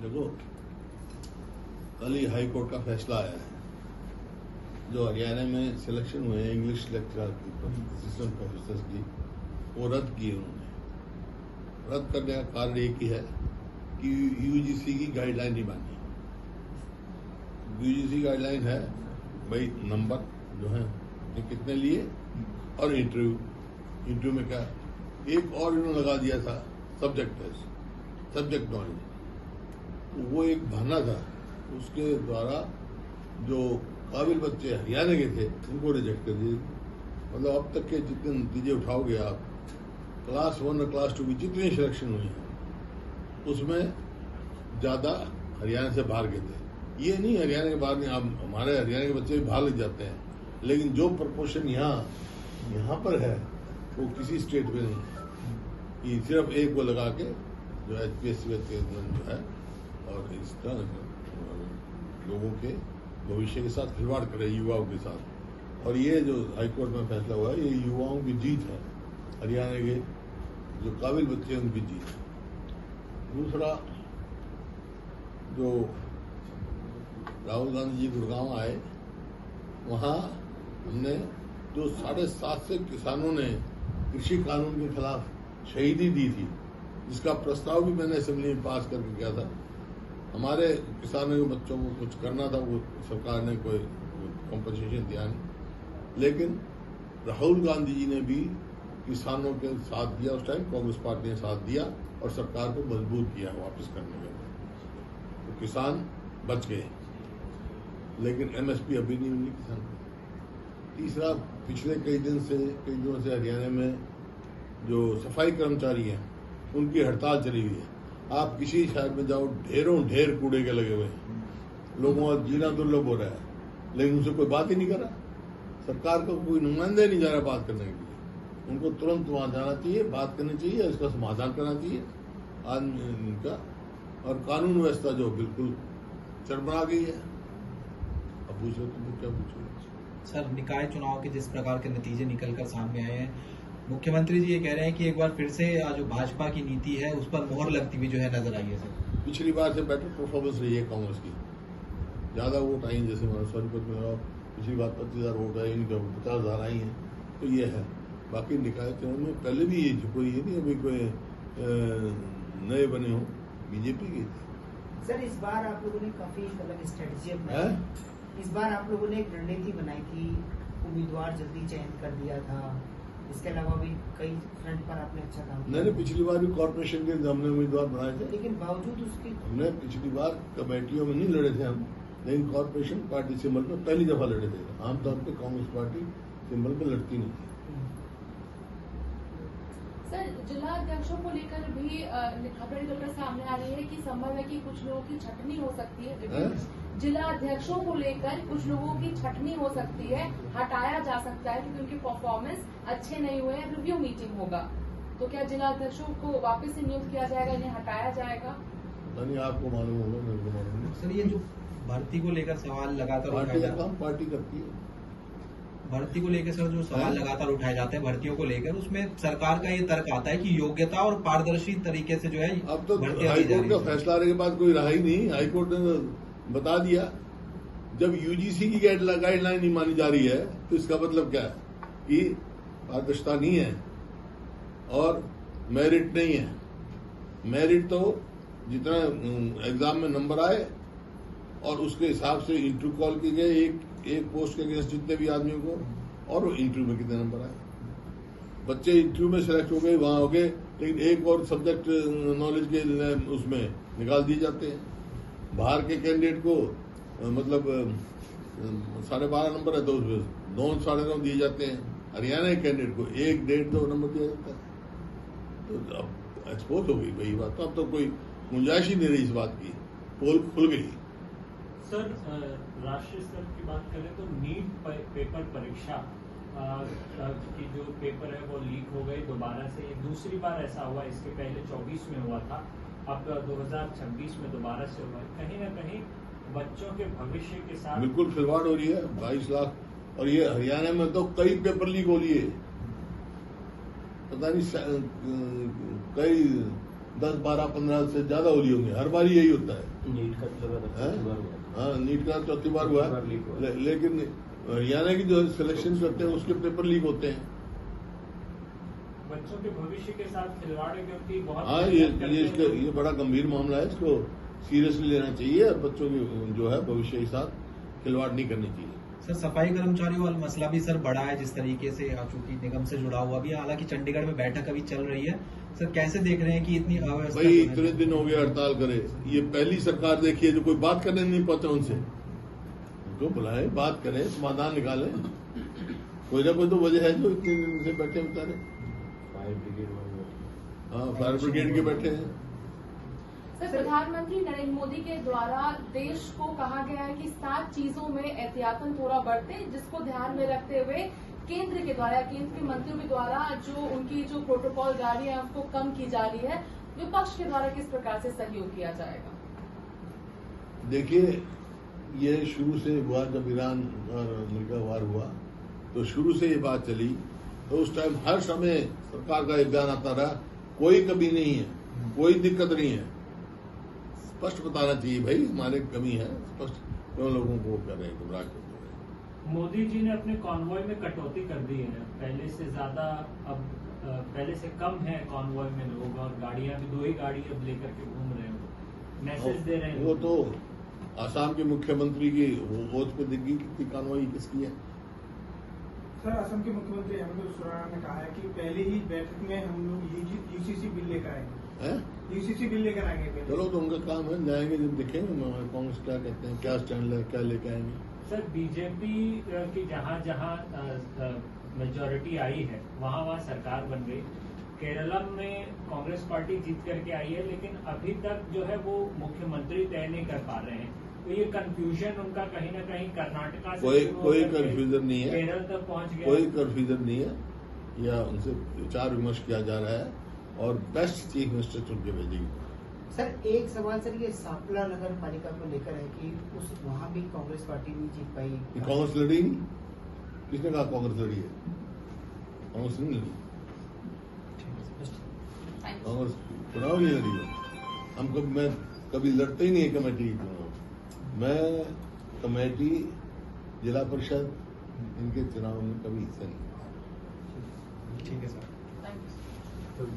देखो, कल ही high court का फैसला आया है। जो हरियाणा में सिलेक्शन हुए हैं इंग्लिश लेक्चरर की, असिस्टेंट प्रोफेसर की, वो रद्द किए उन्होंने। रद्द करने का कारण एक ही है कि यूजीसी की गाइडलाइन नहीं मानी। यूजीसी गाइडलाइन है भाई, नंबर जो है ये कितने लिए, और इंटरव्यू में क्या, एक और इन्होंने लगा दिया था सब्जेक्ट टेस्ट, सब्जेक्ट नॉलेज। वो एक बहाना था, उसके द्वारा जो काबिल बच्चे हरियाणा के थे उनको रिजेक्ट कर दिए। मतलब अब तक के जितने नतीजे उठाओगे आप, क्लास 1 और क्लास 2 की जितनी सिलेक्शन हुई है उसमें ज्यादा हरियाणा से बाहर के थे। ये नहीं हरियाणा के बाहर नहीं, आप हमारे हरियाणा के बच्चे भी बाहर लग जाते हैं, लेकिन जो प्रपोर्शन यहाँ पर है वो किसी स्टेट में नहीं। ये सिर्फ एक को लगा के जो HPSC के जो है, और इस तरह लोगों के भविष्य के साथ खिलवाड़ करे, युवाओं के साथ। और ये जो हाईकोर्ट में फैसला हुआ है, ये युवाओं की जीत है, हरियाणा के जो काबिल बच्चे हैं उनकी जीत है। दूसरा, जो राहुल गांधी जी गुड़गांव आए, वहां हमने जो 750 किसानों ने कृषि कानून के खिलाफ शहीदी दी थी, जिसका प्रस्ताव भी मैंने असेंबली में पास करके किया था। हमारे किसानों के बच्चों को कुछ करना था, वो सरकार ने कोई कॉम्पनसेशन दिया नहीं, लेकिन राहुल गांधी जी ने भी किसानों के साथ दिया। उस टाइम कांग्रेस पार्टी ने साथ दिया और सरकार को मजबूत किया वापस करने के लिए, तो किसान बच गए। लेकिन MSP अभी नहीं मिली किसान को। तीसरा, पिछले कई दिनों से हरियाणा में जो सफाई कर्मचारी हैं उनकी हड़ताल चली हुई है। आप किसी शहर में जाओ, ढेर कूड़े के लगे हुए हैं, लोगों का जीना दुर्लभ हो रहा है, लेकिन उनसे कोई बात ही नहीं कर रहा। सरकार को कोई नुमाइंदा ही नहीं जा रहा बात करने के लिए। उनको तुरंत वहां जाना चाहिए, बात करनी चाहिए, इसका समाधान करना चाहिए आदमी इनका। और कानून व्यवस्था जो बिल्कुल चरमरा गई है। अब पूछो तुम क्या पूछो सर, निकाय चुनाव के जिस प्रकार के नतीजे निकलकर सामने आए हैं, मुख्यमंत्री जी ये कह रहे हैं कि एक बार फिर से जो भाजपा की नीति है उस पर मोहर लगती हुई जो है नजर आई है। सर, पिछली बार से बेटर परफॉर्मेंस रही है कांग्रेस की, ज्यादा वोट आई, जैसे सोनीपत में पिछली बार 25,000 वोट आए, इनका 50,000 आई हैं, तो ये है। बाकी निकाय चुनाव में पहले भी ये कोई ये नहीं अभी कोई नए बने हो, बीजेपी की थी। सर, इस बार आप लोगों ने काफी अलग स्ट्रेटेजी अपनाई। इस बार आप लोगों ने एक रणनीति बनाई थी, उम्मीदवार जल्दी चयन कर दिया था, इसके अलावा भी कई फ्रंट पर आपने अच्छा काम किया। नहीं, पिछली बार भी कॉर्पोरेशन के हमने उम्मीदवार बनाए थे, लेकिन बावजूद उसके हमने पिछली बार कमेटियों में नहीं लड़े थे हम, लेकिन कॉर्पोरेशन पार्टी सिंबल पे पहली दफा लड़े थे। आमतौर पे कांग्रेस पार्टी सिंबल पे लड़ती नहीं थी। सर, जिला अध्यक्षों को लेकर भी खबरें निकलकर सामने आ रही है कि संभव है कि कुछ लोगों की छटनी हो सकती है। जिला अध्यक्षों को लेकर कुछ लोगों की छटनी हो सकती है, हटाया जा सकता है क्योंकि उनके परफॉर्मेंस अच्छे नहीं हुए, रिव्यू मीटिंग होगा, तो क्या जिला अध्यक्षों को वापस से नियुक्त किया जाएगा, इन्हें हटाया जाएगा? नहीं, आपको मालूम होगा, मेरे को मालूम नहीं। सर, ये जो भर्ती को लेकर सवाल लगातार पार्टी का काम पार्टी करती है। भर्ती को लेकर सर जो सवाल लगातार उठाए जाते हैं भर्तियों को लेकर, उसमें सरकार का ये तर्क आता है कि योग्यता और पारदर्शी तरीके से जो है अब तो भर्तियां दी जा हाईकोर्ट रही का हैं। फैसला आने के बाद कोई रहा ही नहीं। हाईकोर्ट ने बता दिया, जब यूजीसी की गाइडलाइन नहीं मानी जा रही है तो इसका मतलब क्या है कि पारदर्शिता नहीं है और मेरिट नहीं है। मेरिट तो जितना एग्जाम में नंबर आए और उसके हिसाब से इंटरव्यू कॉल किए गए, एक पोस्ट के अगेंस्ट जितने भी आदमियों को, और वो इंटरव्यू में कितने नंबर आए। बच्चे इंटरव्यू में सिलेक्ट हो गए, वहां हो गए, लेकिन एक और सब्जेक्ट नॉलेज के उसमें निकाल दिए जाते हैं। बाहर के कैंडिडेट को मतलब 12.5 नंबर है तो उसमें 9 साढ़े 9 दिए जाते हैं। हरियाणा के कैंडिडेट को 1, 1.5, 2 नंबर दिया जाता है। तो अब एक्सपोज हो गई वही बात, तो अब तो कोई गुंजाइश ही नहीं रही इस बात की, पोल खुल गई। सर, राष्ट्रीय स्तर की बात करें तो नीट पेपर परीक्षा की जो पेपर है वो लीक हो गई दोबारा से। दूसरी बार ऐसा हुआ, इसके पहले 24 में हुआ था, अब 2026 में दोबारा से हुआ है। कहीं ना कहीं बच्चों के भविष्य के साथ बिल्कुल खिलवाड़ हो रही है। 22 लाख, और ये हरियाणा में तो कई पेपर लीक हो लिए, पता नहीं कई 10, 12, 15 से ज्यादा हो लिए होंगे। हर बार यही होता है। नीट का तो लगातार हैं? चौथी बार हुआ। हाँ, नीट का चौथी बार हुआ, बार लीक हुआ। लेकिन हरियाणा की जो सिलेक्शन करते हैं उसके पेपर लीक होते हैं। बच्चों के भविष्य के साथ खिलवाड़ है, क्योंकि बहुत हाँ, ये बड़ा गंभीर मामला है, इसको सीरियसली लेना चाहिए और बच्चों की जो है भविष्य के साथ खिलवाड़ नहीं करनी चाहिए। सर सफाई कर्मचारियों वाला मसला भी सर बड़ा है जिस तरीके से, चूंकि निगम से जुड़ा हुआ भी है, हालांकि चंडीगढ़ में बैठक अभी चल रही है। सर कैसे देख रहे हैं कि इतनी अव्यवस्था भाई जो है- इतने दिन हो गए हड़ताल करे, ये पहली सरकार देखी है जो कोई बात करने नहीं पहुंचा उनसे। उनको बुलाए, बात करें, समाधान निकालें। कोई ना कोई तो वजह है जो इतने दिन से बैठे बेचारे। फायर ब्रिगेड वाले। हाँ, फायर ब्रिगेड के बैठे हैं। सर प्रधानमंत्री नरेंद्र मोदी के द्वारा देश को कहा गया है कि 7 चीजों में एहतियातन थोड़ा बरतें, जिसको ध्यान में रखते हुए केंद्र के द्वारा, केंद्र के मंत्रियों के द्वारा जो उनकी जो प्रोटोकॉल जारी है उसको कम की जा रही है। विपक्ष के द्वारा किस प्रकार से सहयोग किया जाएगा? देखिए, ये शुरू से हुआ, जब ईरान और अमेरिका वार हुआ तो शुरू से ये बात चली, तो उस टाइम हर समय सरकार का एक बयान आता रहा, कोई कमी नहीं है, कोई दिक्कत नहीं है। स्पष्ट बताना चाहिए भाई, हमारे कमी है, स्पष्ट क्यों लोगों को कर रहे हैं, गुमराह करते हैं। मोदी जी ने अपने कॉन्वॉय में कटौती कर दी है, पहले से ज्यादा अब पहले से कम है कॉन्वॉय में लोग, और गाड़ियां भी 2 ही गाड़ी अब लेकर के घूम रहे हो, मैसेज दे रहे हैं। वो तो आसाम के मुख्यमंत्री की वोट पे दिखी कितनी कानवाई किसकी है। सर असम के मुख्यमंत्री हेमंत सोरेन ने कहा है कि पहले ही बैठक में हम लोग यूसीसी बिल लेकर आएंगे, हैं? यूसीसी बिल लेकर आएंगे पहले। चलो, तो उनका काम है, जाएंगे जब देखेंगे कांग्रेस क्या कहते हैं, क्या स्टैंड है, क्या लेके आएंगे। सर बीजेपी की जहां जहां मेजोरिटी आई है वहां सरकार बन गई। केरला में कांग्रेस पार्टी जीत करके आई है, लेकिन अभी तक जो है वो मुख्यमंत्री तय नहीं कर पा रहे हैं। तो ये कंफ्यूजन उनका कहीं ना कहीं कर्नाटका से कोई शुरू कोई होकर के कंफ्यूजन नहीं है, केरल तक पहुंच गया। कोई कंफ्यूजन नहीं है, या उनसे विचार विमर्श किया जा रहा है और बेस्ट चीफ मिनिस्टर चुन के भेजेगी। सर एक सवाल सर, ये सांपला नगर पालिका को लेकर है कि उस वहाँ भी कांग्रेस पार्टी नहीं जीत पाई। ये कांग्रेस लड़ी नहीं, किसने कहा कांग्रेस लड़ी है? कांग्रेस नहीं लड़ी, कांग्रेस चुनाव नहीं लड़ी है। मैं कभी लड़ते ही नहीं है कमेटी के चुनाव। मैं कमेटी, जिला परिषद, इनके चुनाव में कभी हिस्सा नहीं। ठीक है सर।